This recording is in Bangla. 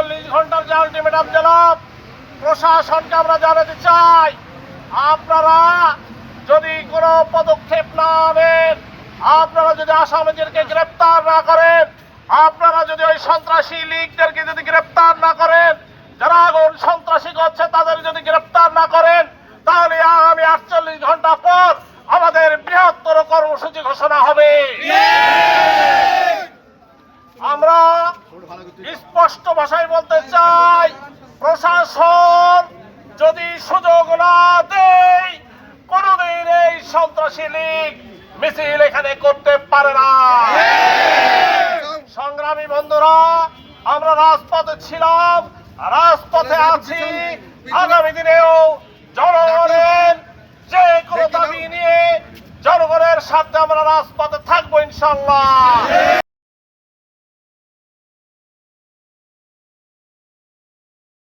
48 ঘন্টার যে আলটিমেটাম দিলাম, প্রশাসনকে আমরা জানাতে চাই, আপনারা যদি কোনো পদক্ষেপ না নেন, আপনারা যদি আসামিদেরকে গ্রেপ্তার না করেন, আপনারা যদি ওই সন্ত্রাসী লীগদেরকে যদি গ্রেপ্তার না করেন, যারা আগুন সন্ত্রাসী করছে তাদের যদি গ্রেপ্তার না করেন, তাহলে আগামী 48 ঘন্টা পর আমাদের বৃহত্তর কর্মসূচি ঘোষণা হবে। আমরা স্পষ্ট ভাষায় বলতে চাই, প্রশাসন যদি সুযোগ না দেয়, কোনদিন এই সন্ত্রাসী লীগ মিছিল এখানে করতে পারে না। সংগ্রামী বন্ধুরা, আমরা রাজপথে ছিলাম, রাজপথে আছি, আগামী দিনেও জনগণের যে কোনো দাবি নিয়ে জনগণের সাথে আমরা রাজপথে থাকবো ইনশাল্লাহ।